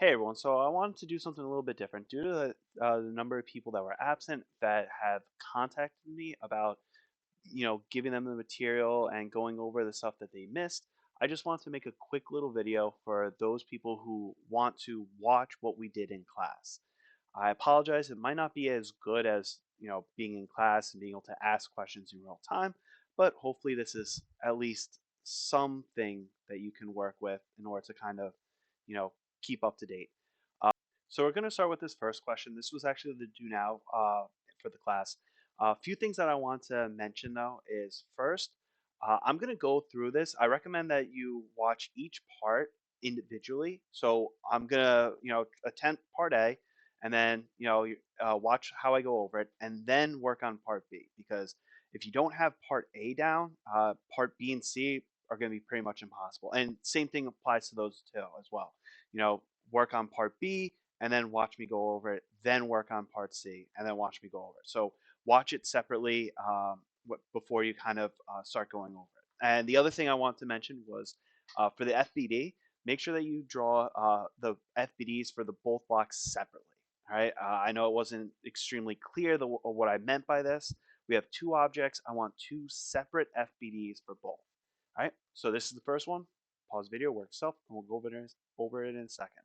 Hey everyone, so I wanted to do something a little bit different. Due to the number of people that were absent that have contacted me about, giving them the material and going over the stuff that they missed, I just wanted to make a quick little video for those people who want to watch what we did in class. I apologize, it might not be as good as, being in class and being able to ask questions in real time, but hopefully this is at least something that you can work with in order to kind of, you know, keep up to date. So we're going to start with this first question. This was actually the do now for the class. A few things that I want to mention though is first, I'm going to go through this. I recommend that you watch each part individually. So I'm going to, attempt part A and then, watch how I go over it and then work on part B. Because if you don't have part A down, part B and C are going to be pretty much impossible. And same thing applies to those two as well. Work on part B and then watch me go over it, then work on part C, and then watch me go over it. So watch it separately before you kind of start going over it. And the other thing I want to mention was for the FBD, make sure that you draw the FBDs for the both blocks separately. All right. I know it wasn't extremely clear what I meant by this. We have two objects. I want two separate FBDs for both. All right. So this is the first one. Pause video, work self, and we'll go over it in a second.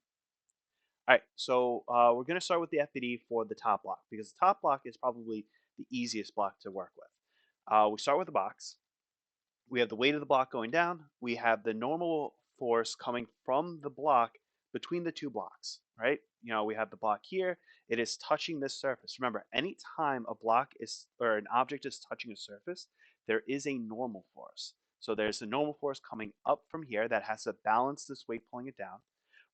All right, so we're going to start with the FBD for the top block because the top block is probably the easiest block to work with. We start with the box. We have the weight of the block going down. We have the normal force coming from the block between the two blocks, right? We have the block here. It is touching this surface. Remember, anytime a block is or an object is touching a surface, there is a normal force. So there's a normal force coming up from here that has to balance this weight pulling it down.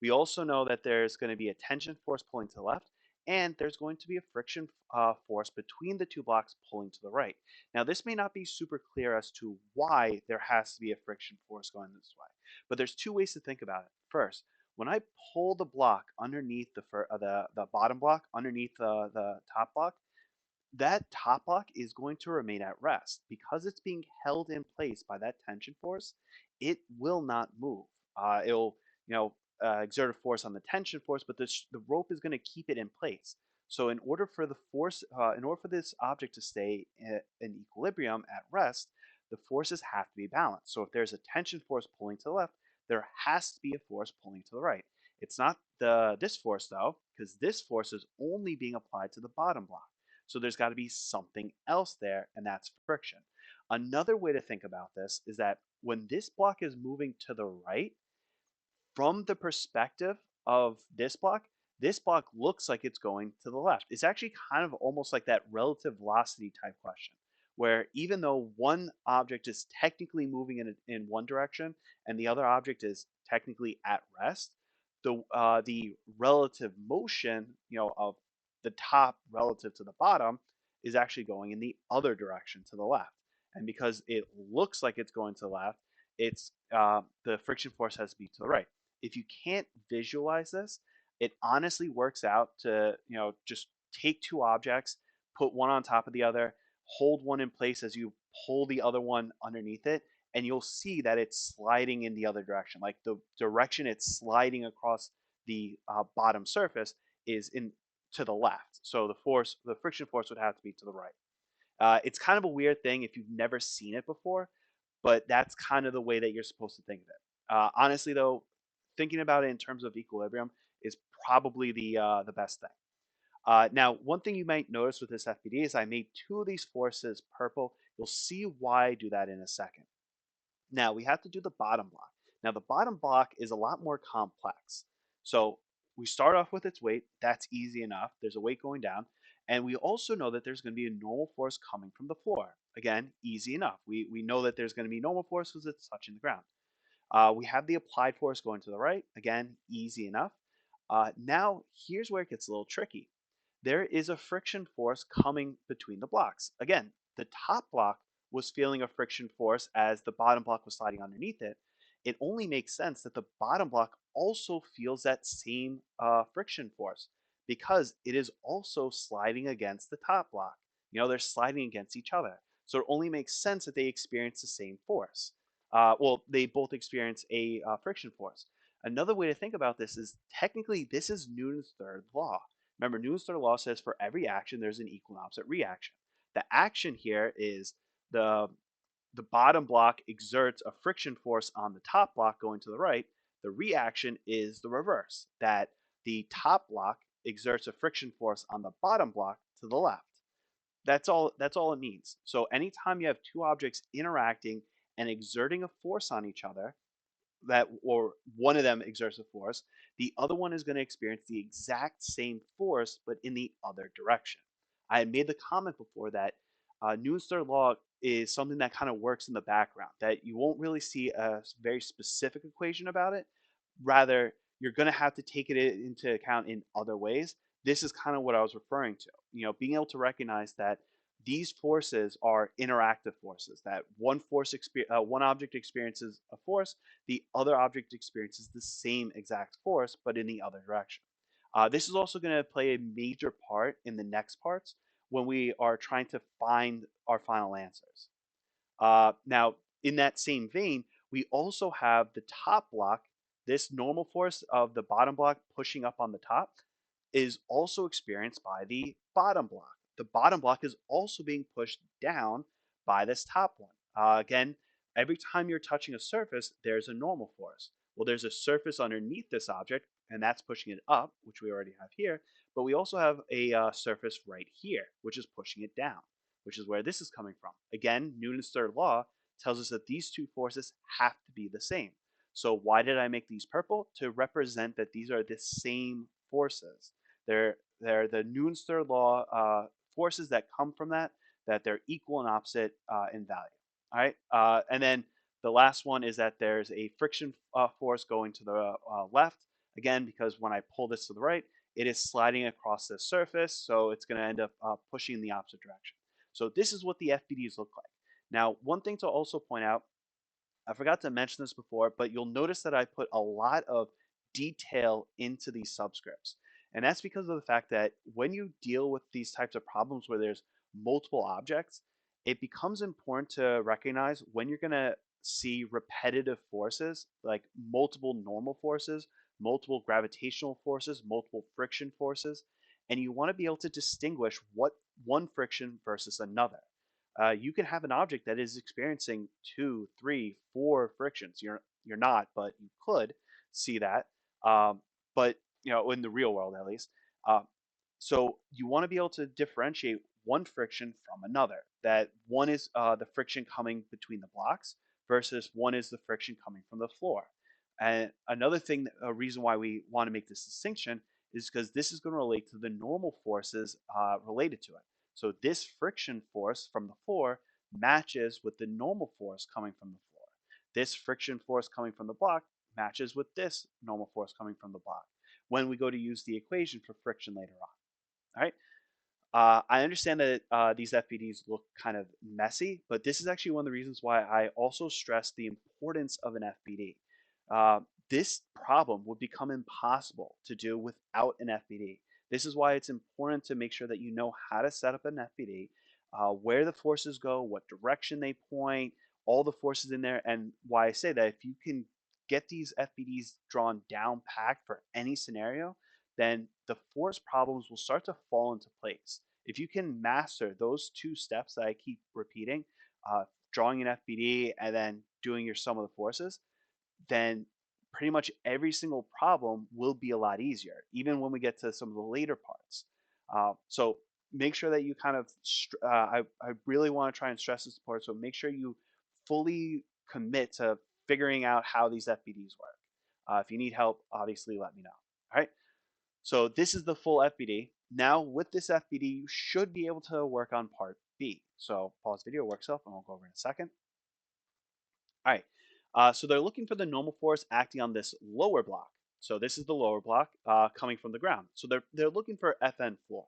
We also know that there's going to be a tension force pulling to the left, and there's going to be a friction force between the two blocks pulling to the right. Now, this may not be super clear as to why there has to be a friction force going this way, but there's two ways to think about it. First, when I pull the block underneath the bottom block, underneath the top block, that top block is going to remain at rest because it's being held in place by that tension force. It will not move. It'll exert a force on the tension force, but the rope is going to keep it in place. So in order for this object to stay in equilibrium at rest, the forces have to be balanced. So if there's a tension force pulling to the left, there has to be a force pulling to the right. It's not this force though, because this force is only being applied to the bottom block. So there's got to be something else there, and that's friction. Another way to think about this is that when this block is moving to the right, from the perspective of this block looks like it's going to the left. It's actually kind of almost like that relative velocity type question, where even though one object is technically moving in one direction and the other object is technically at rest, the relative motion, of the top relative to the bottom is actually going in the other direction to the left. And because it looks like it's going to the left, it's the friction force has to be to the right. If you can't visualize this, it honestly works out to, just take two objects, put one on top of the other, hold one in place as you pull the other one underneath it, and you'll see that it's sliding in the other direction. Like the direction it's sliding across the bottom surface is in to the left. So the friction force would have to be to the right. It's kind of a weird thing if you've never seen it before, but that's kind of the way that you're supposed to think of it. Honestly, though, thinking about it in terms of equilibrium is probably the best thing. Now, one thing you might notice with this FPD is I made two of these forces purple. You'll see why I do that in a second. Now, we have to do the bottom block. Now, the bottom block is a lot more complex. So we start off with its weight. That's easy enough. There's a weight going down. And we also know that there's going to be a normal force coming from the floor. Again, easy enough. We know that there's going to be normal force because it's touching the ground. We have the applied force going to the right. Again, easy enough. Now, here's where it gets a little tricky. There is a friction force coming between the blocks. Again, the top block was feeling a friction force as the bottom block was sliding underneath it. It only makes sense that the bottom block also feels that same friction force because it is also sliding against the top block. They're sliding against each other. So it only makes sense that they experience the same force. Well, they both experience a friction force. Another way to think about this is technically this is Newton's third law. Remember, Newton's third law says for every action there's an equal and opposite reaction. The action here is the the bottom block exerts a friction force on the top block going to the right. The reaction is the reverse, that the top block exerts a friction force on the bottom block to the left. That's all it means. So anytime you have two objects interacting and exerting a force on each other, that or one of them exerts a force, the other one is going to experience the exact same force but in the other direction. I had made the comment before that Newton's third law is something that kind of works in the background, that you won't really see a very specific equation about it. Rather, you're going to have to take it into account in other ways. This is kind of what I was referring to. Being able to recognize that these forces are interactive forces, that one object experiences a force, the other object experiences the same exact force, but in the other direction. This is also going to play a major part in the next parts when we are trying to find our final answers. Now, in that same vein, we also have the top block, this normal force of the bottom block pushing up on the top is also experienced by the bottom block. The bottom block is also being pushed down by this top one. Again, every time you're touching a surface, there's a normal force. Well, there's a surface underneath this object, and that's pushing it up, which we already have here. But we also have a surface right here, which is pushing it down, which is where this is coming from. Again, Newton's third law tells us that these two forces have to be the same. So why did I make these purple? To represent that these are the same forces. They're the Newton's third law forces that come from that they're equal and opposite in value. All right, and then the last one is that there's a friction force going to the left, again, because when I pull this to the right, it is sliding across the surface, so it's going to end up pushing in the opposite direction. So this is what the FBDs look like. Now, one thing to also point out, I forgot to mention this before, but you'll notice that I put a lot of detail into these subscripts. And that's because of the fact that when you deal with these types of problems where there's multiple objects, it becomes important to recognize when you're going to see repetitive forces, like multiple normal forces, multiple gravitational forces, multiple friction forces, and you want to be able to distinguish what one friction versus another. You can have an object that is experiencing two, three, four frictions. You're not, but you could see that. But in the real world at least. Uh, so you want to be able to differentiate one friction from another. That one is the friction coming between the blocks versus one is the friction coming from the floor. And another thing, a reason why we want to make this distinction is because this is going to relate to the normal forces related to it. So this friction force from the floor matches with the normal force coming from the floor. This friction force coming from the block matches with this normal force coming from the block when we go to use the equation for friction later on. All right. I understand that these FBDs look kind of messy, but this is actually one of the reasons why I also stress the importance of an FBD. This problem would become impossible to do without an FBD. This is why it's important to make sure that you know how to set up an FBD, where the forces go, what direction they point, all the forces in there, and why I say that if you can get these FBDs drawn down packed for any scenario, then the force problems will start to fall into place. If you can master those two steps that I keep repeating, drawing an FBD and then doing your sum of the forces, then pretty much every single problem will be a lot easier, even when we get to some of the later parts. So make sure that you kind of, I really want to try and stress this part. So make sure you fully commit to figuring out how these FBDs work. If you need help, obviously let me know. All right. So this is the full FBD. Now with this FBD, you should be able to work on part B. So pause video, work self, and we'll go over in a second. All right. So they're looking for the normal force acting on this lower block. So this is the lower block coming from the ground. So they're looking for Fn floor.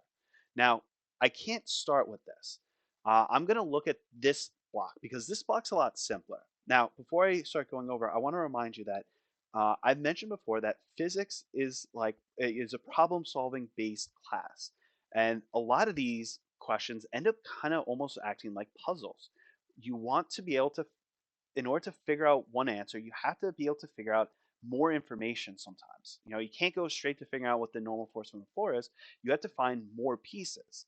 Now I can't start with this. I'm going to look at this block because this block's a lot simpler. Now before I start going over, I want to remind you that I've mentioned before that physics is a problem-solving based class, and a lot of these questions end up kind of almost acting like puzzles. You want to be able to, in order to figure out one answer, you have to be able to figure out more information sometimes. You can't go straight to figuring out what the normal force from the floor is. You have to find more pieces.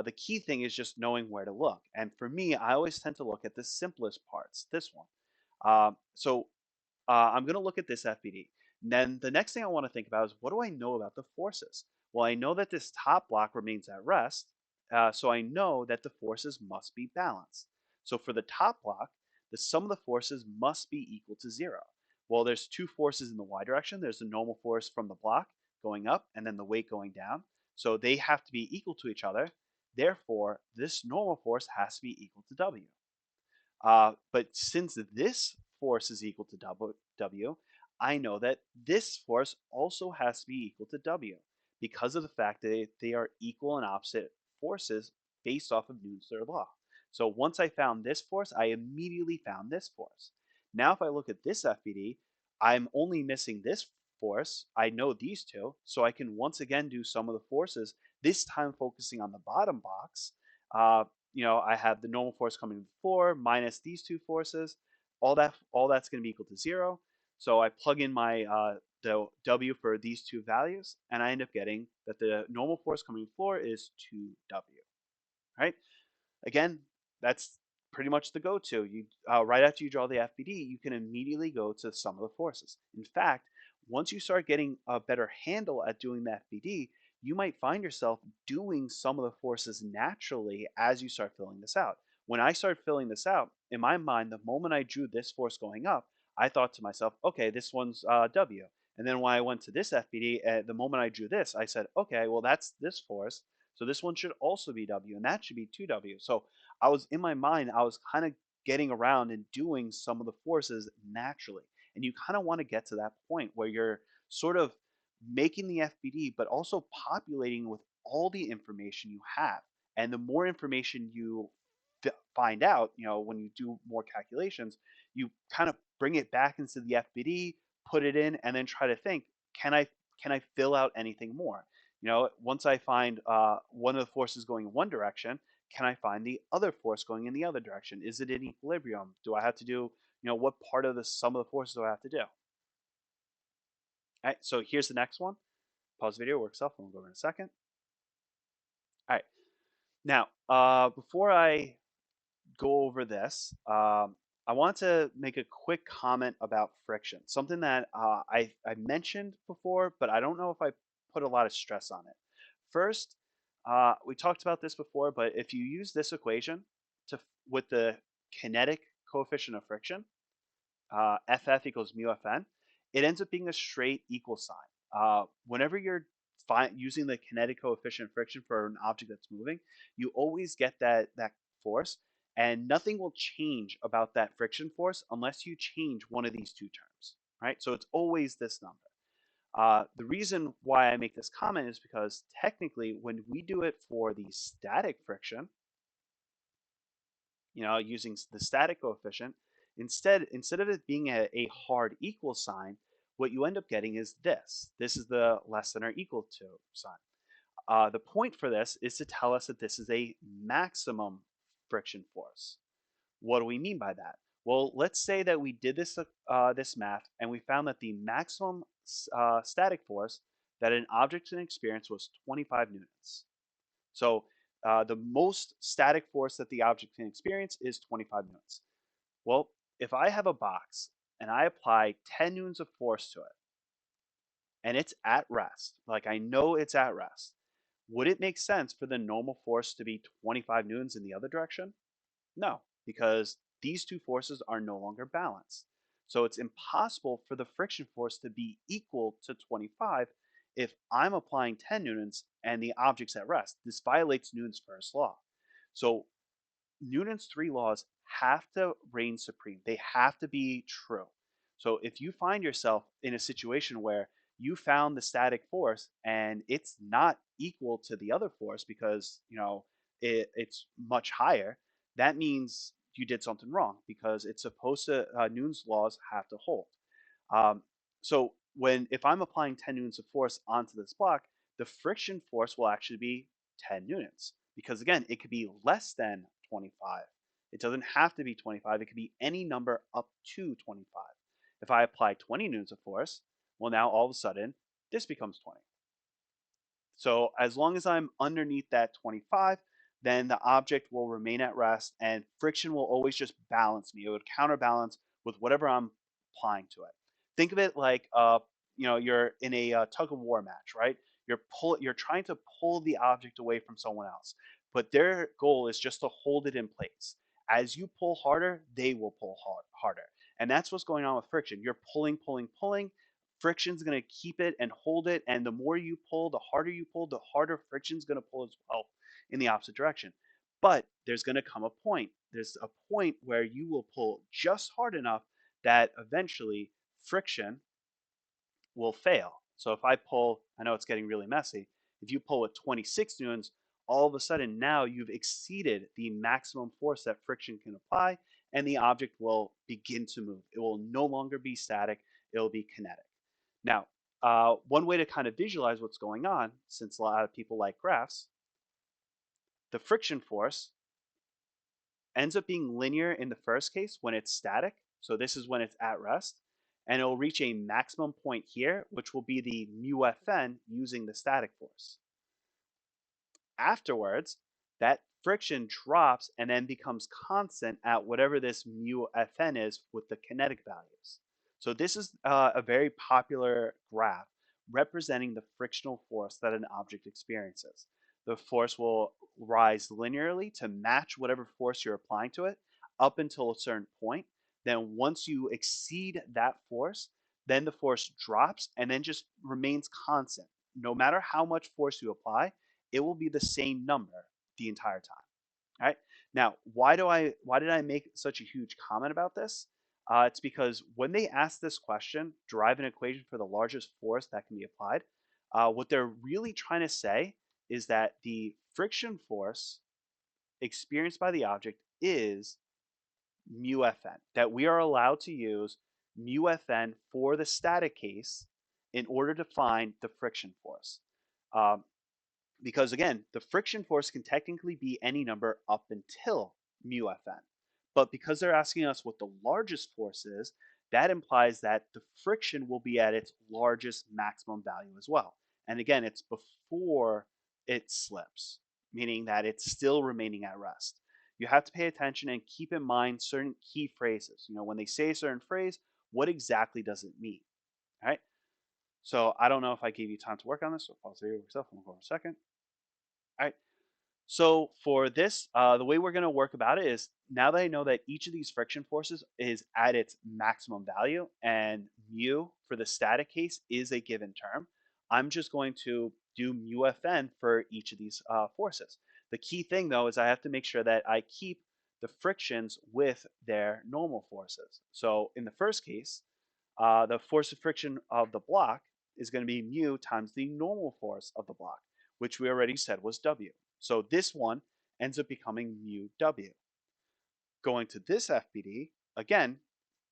The key thing is just knowing where to look. And for me, I always tend to look at the simplest parts, this one. I'm going to look at this FBD. And then the next thing I want to think about is, what do I know about the forces? Well, I know that this top block remains at rest, so I know that the forces must be balanced. So for the top block, the sum of the forces must be equal to 0. Well, there's two forces in the y direction. There's the normal force from the block going up and then the weight going down. So they have to be equal to each other. Therefore, this normal force has to be equal to W. But since this force is equal to W, I know that this force also has to be equal to W because of the fact that they are equal and opposite forces based off of Newton's third law. So once I found this force, I immediately found this force. Now if I look at this FBD, I'm only missing this force. I know these two, so I can once again do some of the forces, this time focusing on the bottom box. Uh, I have the normal force coming from the floor minus these two forces. All that's going to be equal to 0. So I plug in my the W for these two values, and I end up getting that the normal force coming from the floor is 2W. Right? Again, that's pretty much the go-to. Right after you draw the FBD, you can immediately go to some of the forces. In fact, once you start getting a better handle at doing the FBD, you might find yourself doing some of the forces naturally as you start filling this out. When I started filling this out, in my mind, the moment I drew this force going up, I thought to myself, okay, this one's W. And then when I went to this FBD, the moment I drew this, I said, okay, well, that's this force. So this one should also be W, and that should be 2W. So I was in my mind, I was kind of getting around and doing some of the forces naturally. And you kind of want to get to that point where you're sort of making the FBD, but also populating with all the information you have. And the more information you find out, when you do more calculations, you kind of bring it back into the FBD, put it in, and then try to think, can I can I fill out anything more? Once I find one of the forces going in one direction, can I find the other force going in the other direction? Is it in equilibrium? Do I have to do, what part of the sum of the forces do I have to do? All right, so here's the next one. Pause the video, work self, and we'll go over in a second. All right, now, before I go over this, I want to make a quick comment about friction, something that I mentioned before, but I don't know if I put a lot of stress on it. First, we talked about this before, but if you use this equation with the kinetic coefficient of friction, FF equals mu Fn, it ends up being a straight equal sign. Whenever you're using the kinetic coefficient of friction for an object that's moving, you always get that force, and nothing will change about that friction force unless you change one of these two terms, right? So it's always this number. The reason why I make this comment is because technically, when we do it for the static friction, using the static coefficient, instead of it being a hard equal sign, what you end up getting is this. This is the less than or equal to sign. The point for this is to tell us that this is a maximum friction force. What do we mean by that? Well, let's say that we did this math and we found that the maximum static force that an object can experience was 25 newtons. So the most static force that the object can experience is 25 newtons. Well, if I have a box and I apply 10 newtons of force to it and it's at rest, like I know it's at rest, would it make sense for the normal force to be 25 newtons in the other direction? No, because these two forces are no longer balanced. So it's impossible for the friction force to be equal to 25 if I'm applying 10 newtons and the object's at rest. This violates Newton's first law. So Newton's three laws have to reign supreme. They have to be true. So if you find yourself in a situation where you found the static force and it's not equal to the other force because it's much higher, that means you did something wrong because it's supposed to Newton's laws have to hold. Um, so if I'm applying 10 newtons of force onto this block, the friction force will actually be 10 newtons because again, it could be less than 25. It doesn't have to be 25. It could be any number up to 25. If I apply 20 newtons of force, well, now all of a sudden, this becomes 20. So as long as I'm underneath that 25, then the object will remain at rest and friction will always just balance me. It would counterbalance with whatever I'm applying to it. Think of it like you're in a tug of war match, right? You're trying to pull the object away from someone else, but their goal is just to hold it in place. As you pull harder, they will pull harder. And that's what's going on with friction. You're pulling, pulling, pulling, friction's going to keep it and hold it, and the more you pull, the harder you pull, the harder friction's going to pull as well in the opposite direction. But there's going to come a point. There's a point where you will pull just hard enough that eventually friction will fail. So if I pull, I know it's getting really messy. If you pull with 26 newtons, all of a sudden now you've exceeded the maximum force that friction can apply, and the object will begin to move. It will no longer be static, it will be kinetic. Now, one way to kind of visualize what's going on, since a lot of people like graphs, the friction force ends up being linear in the first case when it's static. So this is when it's at rest. And it'll reach a maximum point here, which will be the mu Fn using the static force. Afterwards, that friction drops and then becomes constant at whatever this mu Fn is with the kinetic values. So this is a very popular graph representing the frictional force that an object experiences. The force will rise linearly to match whatever force you're applying to it up until a certain point. Then once you exceed that force, then the force drops and then just remains constant. No matter how much force you apply, it will be the same number the entire time. All right. Now, why did I make such a huge comment about this? It's because when they ask this question, derive an equation for the largest force that can be applied, what they're really trying to say is that the friction force experienced by the object is mu Fn, that we are allowed to use mu Fn for the static case in order to find the friction force. Um, because again, the friction force can technically be any number up until mu Fn. But because they're asking us what the largest force is, that implies that the friction will be at its largest maximum value as well. And again, it's before it slips, meaning that it's still remaining at rest. You have to pay attention and keep in mind certain key phrases. When they say a certain phrase, what exactly does it mean? All right. So I don't know if I gave you time to work on this, so pause video yourself. We'll go for a second. All right. So for this, the way we're going to work about it is now that I know that each of these friction forces is at its maximum value and mu for the static case is a given term, I'm just going to do mu Fn for each of these forces. The key thing though is I have to make sure that I keep the frictions with their normal forces. So in the first case, the force of friction of the block is going to be mu times the normal force of the block, which we already said was W. So this one ends up becoming mu W. Going to this FBD, again,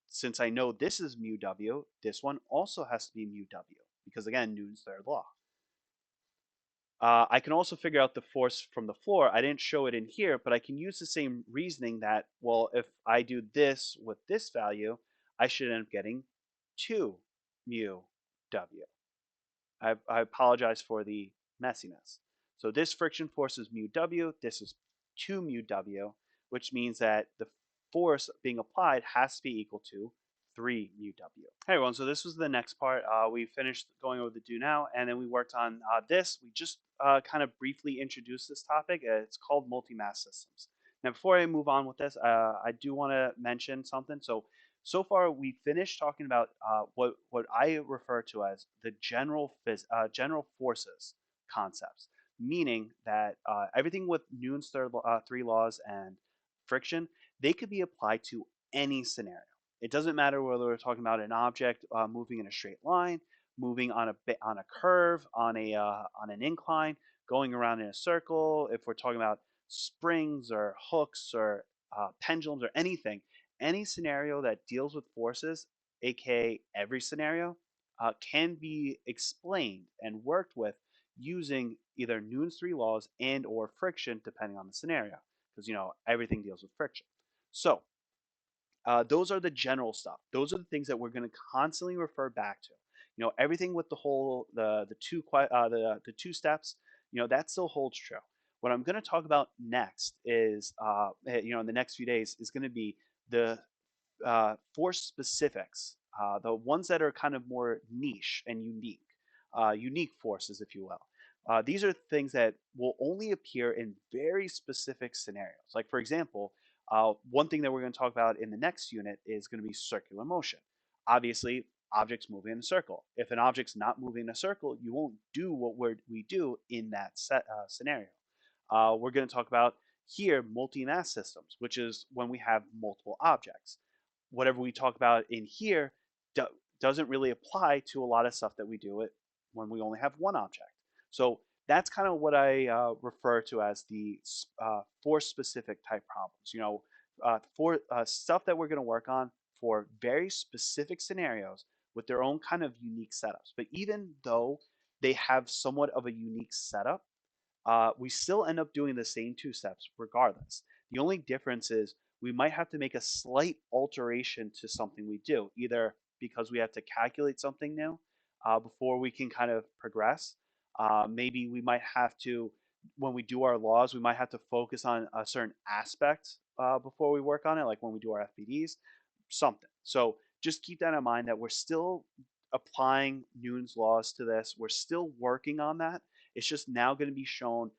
since I know this is mu W, this one also has to be mu W, because again, Newton's third law. I can also figure out the force from the floor. I didn't show it in here, but I can use the same reasoning that, well, if I do this with this value, I should end up getting 2 mu W. I apologize for the messiness. So this friction force is mu W, this is 2 mu W, which means that the force being applied has to be equal to 3 mu W. Hey everyone, so this was the next part. We finished going over the do now, and then we worked on this. We just kind of briefly introduced this topic. It's called multi-mass systems. Now, before I move on with this, I do want to mention something. So far we finished talking about what I refer to as the general forces concepts, meaning that everything with Newton's three laws and friction, they could be applied to any scenario. It doesn't matter whether we're talking about an object moving in a straight line, moving on a curve, on an incline, going around in a circle. If we're talking about springs or hooks or pendulums or anything, any scenario that deals with forces, aka every scenario, can be explained and worked with using either Newton's three laws and or friction, depending on the scenario, because everything deals with friction. So Those are the general stuff. Those are the things that we're going to constantly refer back to. Everything with the two steps. That still holds true. What I'm going to talk about next is, in the next few days, is going to be the force specifics, the ones that are kind of more niche and unique forces, if you will. These are things that will only appear in very specific scenarios. Like, for example, one thing that we're going to talk about in the next unit is going to be circular motion. Obviously, objects moving in a circle. If an object's not moving in a circle, you won't do what we do in that scenario. We're going to talk about here multi-mass systems, which is when we have multiple objects. Whatever we talk about in here do, doesn't really apply to a lot of stuff that we do it when we only have one object. So that's kind of what I refer to as the force specific type problems. For stuff that we're going to work on for very specific scenarios with their own kind of unique setups. But even though they have somewhat of a unique setup, we still end up doing the same two steps regardless. The only difference is we might have to make a slight alteration to something we do, either because we have to calculate something new before we can kind of progress. Maybe we might have to, when we do our laws, we might have to focus on a certain aspect before we work on it, like when we do our FPDs, something. So just keep that in mind that we're still applying Newton's laws to this. We're still working on that. It's just now going to be shown,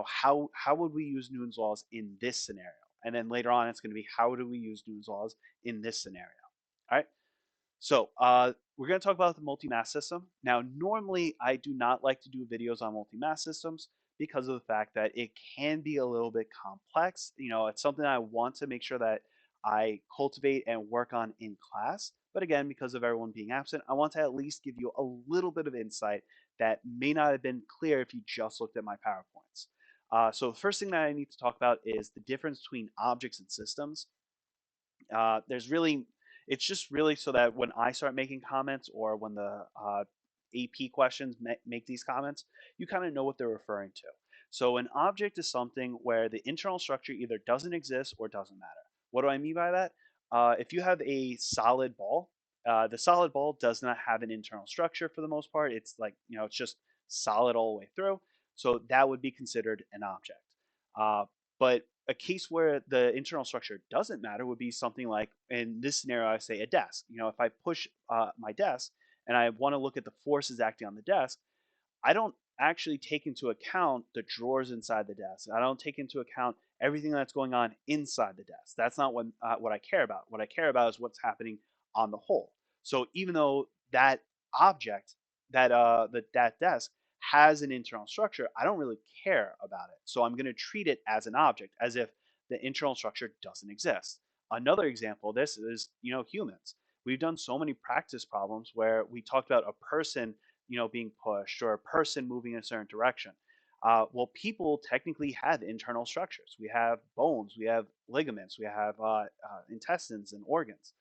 how would we use Newton's laws in this scenario? And then later on, it's going to be how do we use Newton's laws in this scenario? All right. So we're going to talk about the multi-mass system. Now, normally I do not like to do videos on multi-mass systems because of the fact that it can be a little bit complex. It's something I want to make sure that I cultivate and work on in class. But again, because of everyone being absent, I want to at least give you a little bit of insight that may not have been clear if you just looked at my PowerPoints. So the first thing that I need to talk about is the difference between objects and systems. There's really, it's just really so that when I start making comments or when the AP questions make these comments, you kind of know what they're referring to. So an object is something where the internal structure either doesn't exist or doesn't matter. What do I mean by that? If you have a solid ball, the solid ball does not have an internal structure for the most part. It's like, it's just solid all the way through. So that would be considered an object. But a case where the internal structure doesn't matter would be something like, in this scenario, I say a desk. If I push my desk and I want to look at the forces acting on the desk, I don't actually take into account the drawers inside the desk. I don't take into account everything that's going on inside the desk. That's not what I care about. What I care about is what's happening on the whole. So even though that object, that desk has an internal structure, I don't really care about it. So I'm going to treat it as an object, as if the internal structure doesn't exist. Another example of this is, humans. We've done so many practice problems where we talked about a person, being pushed or a person moving in a certain direction. Well, people technically have internal structures. We have bones, we have ligaments, we have intestines and organs.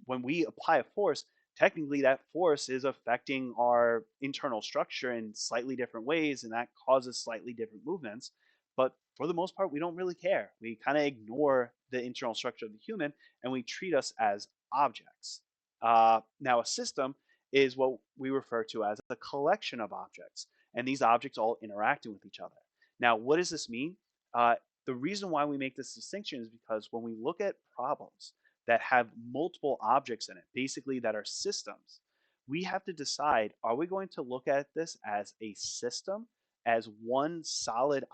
When we apply a force, technically that force is affecting our internal structure in slightly different ways, and that causes slightly different movements. But for the most part, we don't really care. We kind of ignore the internal structure of the human and we treat us as objects. Now, a system is what we refer to as a collection of objects, and these objects all interacting with each other. Now, what does this mean? Uh, the reason why we make this distinction is because when we look at problems that have multiple objects in it, basically that are systems, we have to decide, are we going to look at this as a system, as one solid,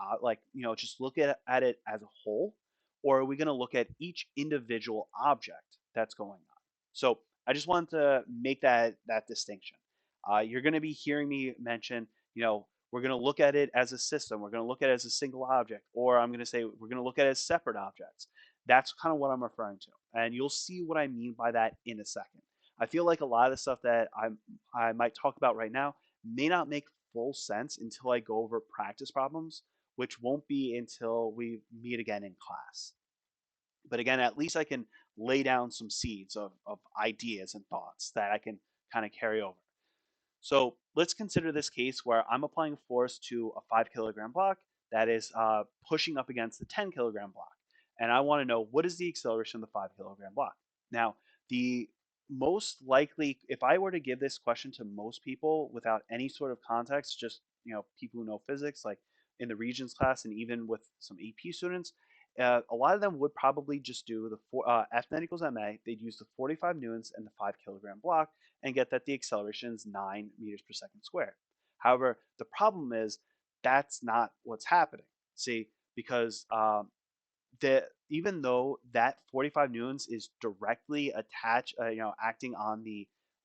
just look at it as a whole, or are we going to look at each individual object that's going on? So I just wanted to make that distinction. You're going to be hearing me mention, we're going to look at it as a system. We're going to look at it as a single object, or I'm going to say we're going to look at it as separate objects. That's kind of what I'm referring to, and you'll see what I mean by that in a second. I feel like a lot of the stuff that I might talk about right now may not make full sense until I go over practice problems, which won't be until we meet again in class. But again, at least I can lay down some seeds of ideas and thoughts that I can kind of carry over. So let's consider this case where I'm applying force to a 5 kilogram block that is pushing up against the 10 kilogram block. And I want to know, what is the acceleration of the 5 kilogram block? Now, the most likely, if I were to give this question to most people without any sort of context, just people who know physics, like in the Regents class, and even with some AP students, a lot of them would probably just do the F net equals ma. They'd use the 45 newtons and the 5 kilogram block and get that the acceleration is 9 meters per second squared. However, the problem is that's not what's happening. See, because that even though that 45 newtons is directly attached, acting on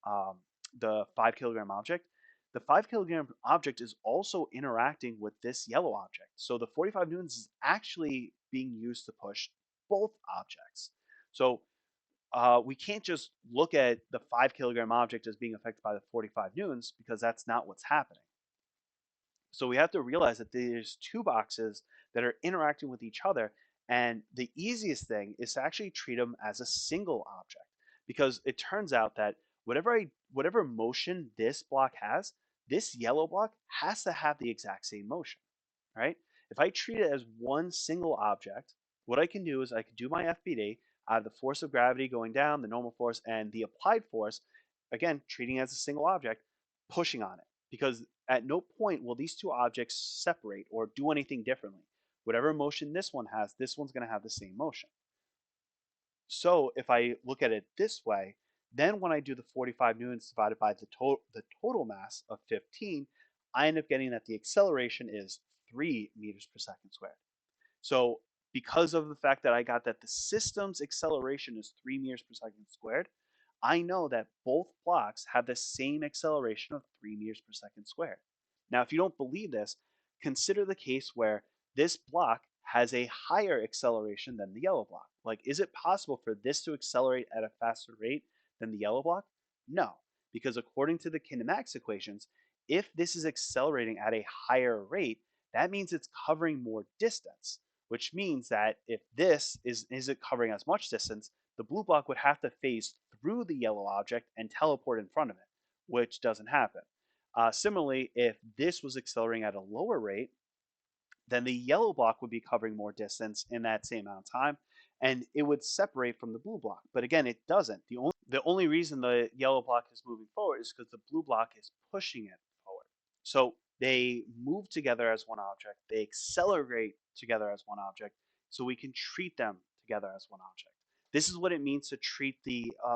um, the 5 kilogram object, the 5 kilogram object is also interacting with this yellow object. So the 45 newtons is actually being used to push both objects. So we can't just look at the 5 kilogram object as being affected by the 45 newtons because that's not what's happening. So we have to realize that there's two boxes that are interacting with each other. And the easiest thing is to actually treat them as a single object because it turns out that whatever motion this block has, this yellow block has to have the exact same motion, right? If I treat it as one single object, what I can do is I can do my FBD out of the force of gravity going down, the normal force, and the applied force, again, treating it as a single object, pushing on it. Because at no point will these two objects separate or do anything differently. Whatever motion this one has, this one's going to have the same motion. So if I look at it this way, then when I do the 45 newtons divided by the total mass of 15, I end up getting that the acceleration is 3 meters per second squared. So because of the fact that I got that the system's acceleration is 3 meters per second squared, I know that both blocks have the same acceleration of 3 meters per second squared. Now, if you don't believe this, consider the case where this block has a higher acceleration than the yellow block. Like, is it possible for this to accelerate at a faster rate than the yellow block? No, because according to the kinematics equations, if this is accelerating at a higher rate, that means it's covering more distance, which means that if this isn't covering as much distance, the blue block would have to phase through the yellow object and teleport in front of it, which doesn't happen. Similarly, if this was accelerating at a lower rate, then the yellow block would be covering more distance in that same amount of time, and it would separate from the blue block. But again, it doesn't. The only reason the yellow block is moving forward is because the blue block is pushing it forward. So they move together as one object, they accelerate together as one object, so we can treat them together as one object. This is what it means to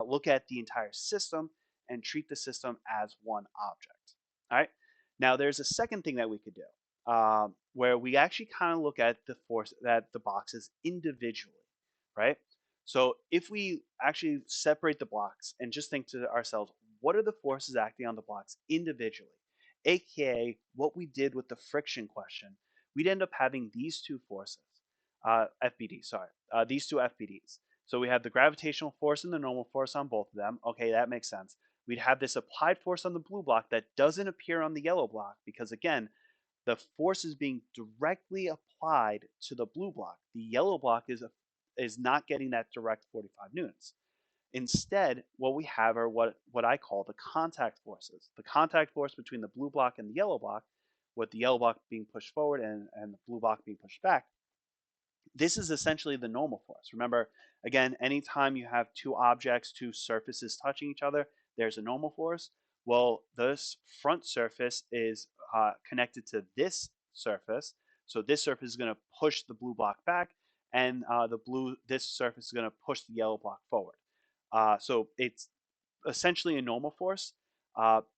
look at the entire system and treat the system as one object. All right. Now, there's a second thing that we could do, where we actually kind of look at the force that the boxes individually, right? So if we actually separate the blocks and just think to ourselves, what are the forces acting on the blocks individually? AKA what we did with the friction question, we'd end up having these two forces, FBD, sorry, these two FBDs. So we have the gravitational force and the normal force on both of them. Okay, that makes sense. We'd have this applied force on the blue block that doesn't appear on the yellow block because, again, the force is being directly applied to the blue block. The yellow block is not getting that direct 45 newtons. Instead, what we have are what I call the contact forces. The contact force between the blue block and the yellow block, with the yellow block being pushed forward and the blue block being pushed back. This is essentially the normal force. Remember, again, anytime you have two objects, two surfaces touching each other, there's a normal force. Well, this front surface is connected to this surface. So this surface is going to push the blue block back, and this surface is going to push the yellow block forward. So it's essentially a normal force.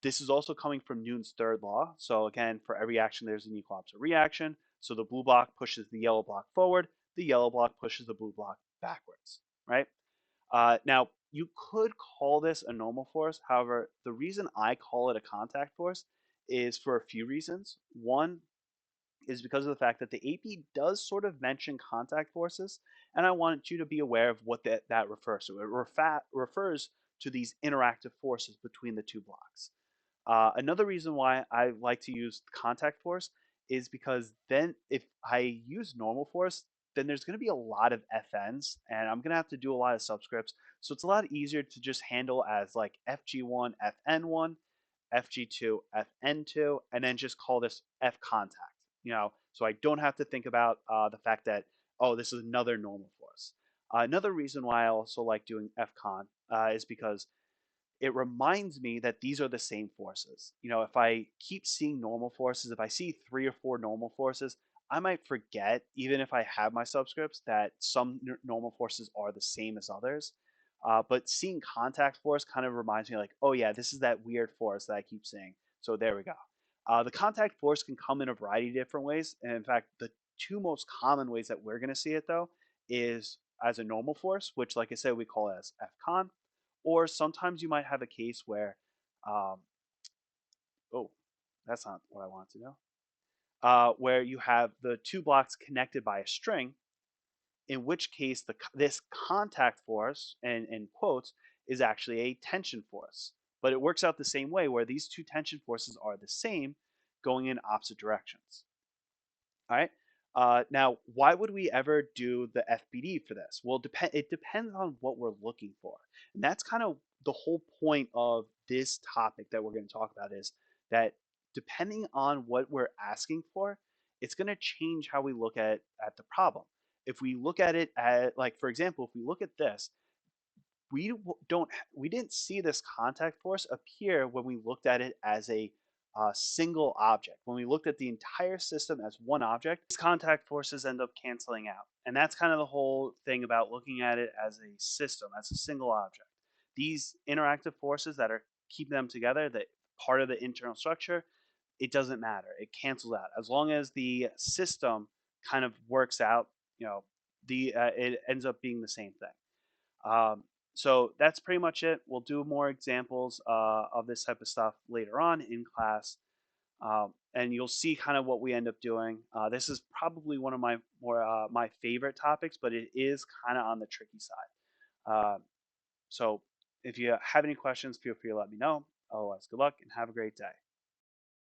This is also coming from Newton's third law. So again, for every action, there's an equal opposite reaction. So the blue block pushes the yellow block forward, the yellow block pushes the blue block backwards, right? Now, you could call this a normal force. However, the reason I call it a contact force is for a few reasons. One is because of the fact that the AP does sort of mention contact forces, and I want you to be aware of what that refers to. It refers to these interactive forces between the two blocks. Another reason why I like to use contact force is because then if I use normal force, then there's going to be a lot of FNs, and I'm going to have to do a lot of subscripts. So it's a lot easier to just handle as like FG1, FN1, FG2, FN2, and then just call this F contact. So I don't have to think about the fact that, oh, this is another normal force. Another reason why I also like doing FCon is because it reminds me that these are the same forces. If I keep seeing normal forces, if I see 3 or 4 normal forces, I might forget, even if I have my subscripts, that some normal forces are the same as others. But seeing contact force kind of reminds me, like, oh yeah, this is that weird force that I keep seeing. So there we go. The contact force can come in a variety of different ways. And in fact, the two most common ways that we're going to see it, though, is as a normal force, which, like I said, we call it as FCon, or sometimes you might have a case where, um, oh, that's not what I wanted to know, where you have the two blocks connected by a string, in which case this contact force, and in quotes, is actually a tension force. But it works out the same way, where these two tension forces are the same, going in opposite directions. All right. Now, why would we ever do the FBD for this? Well, it depends on what we're looking for. And that's kind of the whole point of this topic that we're going to talk about, is that depending on what we're asking for, it's going to change how we look at the problem. If we look at it at, like, for example, if we look at this, we didn't see this contact force appear when we looked at it as a single object. When we looked at the entire system as one object, these contact forces end up canceling out. And that's kind of the whole thing about looking at it as a system, as a single object. These interactive forces that are keeping them together, that part of the internal structure, it doesn't matter. It cancels out. As long as the system kind of works out, it ends up being the same thing. So that's pretty much it. We'll do more examples of this type of stuff later on in class, and you'll see kind of what we end up doing. This is probably one of my favorite topics, but it is kind of on the tricky side. So if you have any questions, feel free to let me know. Otherwise, good luck and have a great day.